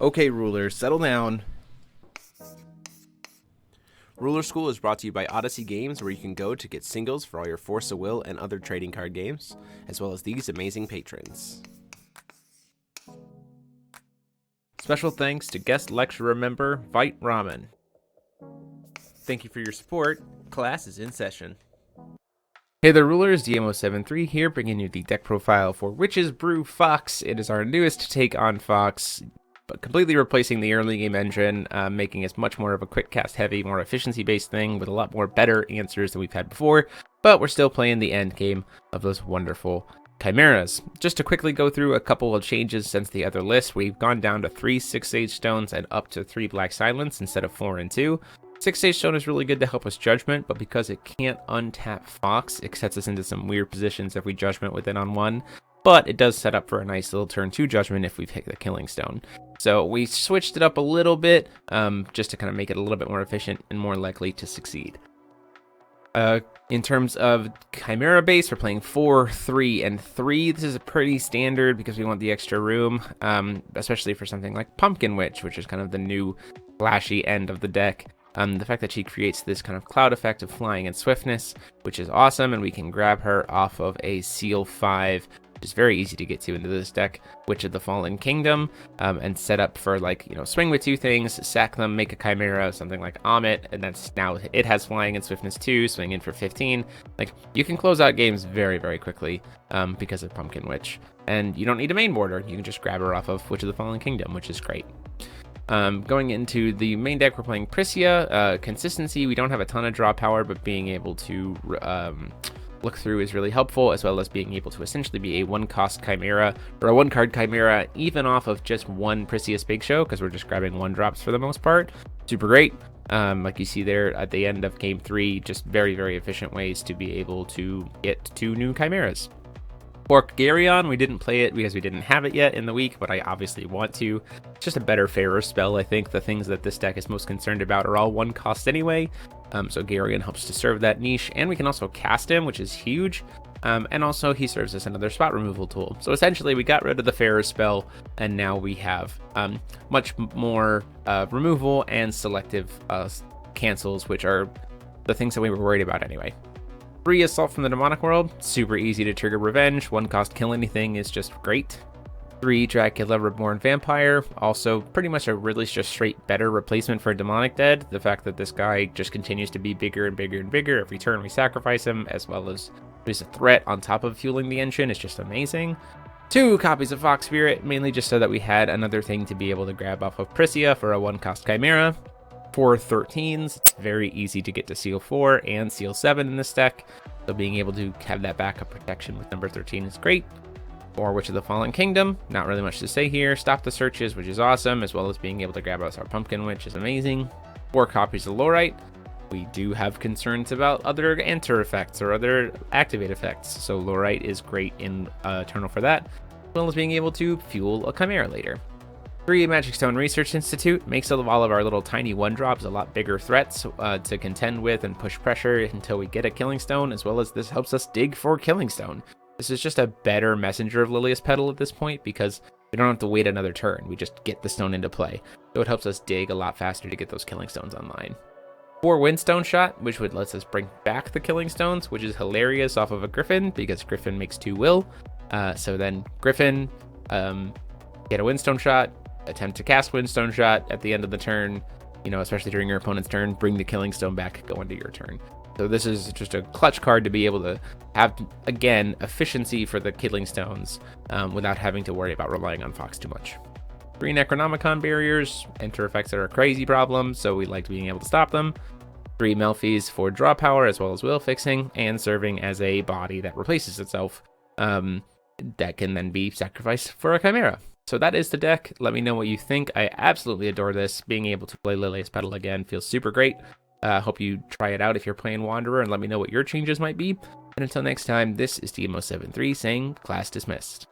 Okay, rulers, settle down. Ruler School is brought to you by Odyssey Games, where you can go to get singles for all your Force of Will and other trading card games, as well as these amazing patrons. Special thanks to guest lecturer member Vite Ramen. Thank you for your support. Class is in session. Hey there, rulers, DMO73 here, bringing you the deck profile for Witch's Brew Fox. It is our newest take on Fox, but completely replacing the early game engine, making us much more of a quick cast heavy, more efficiency based thing with a lot more better answers than we've had before, but we're still playing the end game of those wonderful chimeras. Just to quickly go through a couple of changes since the other list, we've gone down to 3 6-sage stones and up to 3 black silence instead of 4 and 2. 6-sage stone is really good to help us judgment, but because it can't untap Fox, it sets us into some weird positions if we judgment with it on 1. But it does set up for a nice little turn 2 judgment if we pick the killing stone. So we switched it up a little bit, just to kind of make it a little bit more efficient and more likely to succeed. In terms of Chimera base, we're playing 4, 3, and 3. This is pretty standard because we want the extra room, especially for something like Pumpkin Witch, which is kind of the new flashy end of the deck. The fact that she creates this kind of cloud effect of flying and swiftness, which is awesome, and we can grab her off of a Seal 5, which is very easy to get to into this deck, Witch of the Fallen Kingdom, and set up for, like, you know, swing with 2 things, sack them, make a Chimera, something like Amit, and that's now it has flying and swiftness 2, swing in for 15. Like, you can close out games very, very quickly because of Pumpkin Witch, and you don't need a main border. You can just grab her off of Witch of the Fallen Kingdom, which is great. Going into the main deck, we're playing Prisia. Consistency, we don't have a ton of draw power, but being able to look through is really helpful, as well as being able to essentially be a 1-cost Chimera, or a 1-card Chimera, even off of just 1 Prisia's Big Show, because we're just grabbing 1-drops for the most part. Super great. Like you see there at the end of Game 3, just very, very efficient ways to be able to get 2 new Chimeras. For Garyon, we didn't play it because we didn't have it yet in the week, but I obviously want to. It's just a better, fairer spell. I think the things that this deck is most concerned about are all 1 cost anyway, so Garyon helps to serve that niche, and we can also cast him, which is huge, and also he serves as another spot removal tool. So essentially, we got rid of the fairer spell, and now we have much more removal and selective cancels, which are the things that we were worried about anyway. 3 Assault from the Demonic World, super easy to trigger revenge, 1-cost kill anything is just great. 3 Dracula Reborn Vampire, also pretty much a really just straight better replacement for Demonic Dead. The fact that this guy just continues to be bigger and bigger and bigger every turn we sacrifice him, as well as there's a threat on top of fueling the engine, is just amazing. 2 copies of Fox Spirit, mainly just so that we had another thing to be able to grab off of Prisia for a 1-cost Chimera. 4 13s, it's very easy to get to Seal 4 and Seal 7 in this deck, so being able to have that backup protection with number 13 is great. 4 Witch of the Fallen Kingdom, not really much to say here. Stop the searches, which is awesome, as well as being able to grab us our Pumpkin Witch is amazing. 4 copies of Lorite. We do have concerns about other enter effects or other activate effects, so Lorite is great in Eternal for that, as well as being able to fuel a Chimera later. 3 Magic Stone Research Institute makes all of our little tiny 1-drops a lot bigger threats to contend with and push pressure until we get a Killing Stone, as well as this helps us dig for Killing Stone. This is just a better messenger of Lilia's Petal at this point because we don't have to wait another turn. We just get the stone into play. So it helps us dig a lot faster to get those Killing Stones online. 4 Windstone Shot, which would let us bring back the Killing Stones, which is hilarious off of a Griffin because Griffin makes 2 will. So then Griffin, get a Windstone Shot, attempt to cast Windstone Shot at the end of the turn, you know, especially during your opponent's turn, bring the Killing Stone back, go into your turn. So this is just a clutch card to be able to have, again, efficiency for the Killing Stones without having to worry about relying on Fox too much. 3 Necronomicon Barriers, enter effects that are a crazy problem, so we like being able to stop them. 3 Melfi's for draw power as well as will fixing, and serving as a body that replaces itself that can then be sacrificed for a Chimera. So that is the deck. Let me know what you think. I absolutely adore this. Being able to play Lilia's Petal again feels super great. Hope you try it out if you're playing Wanderer and let me know what your changes might be. And until next time, this is DMO73 saying class dismissed.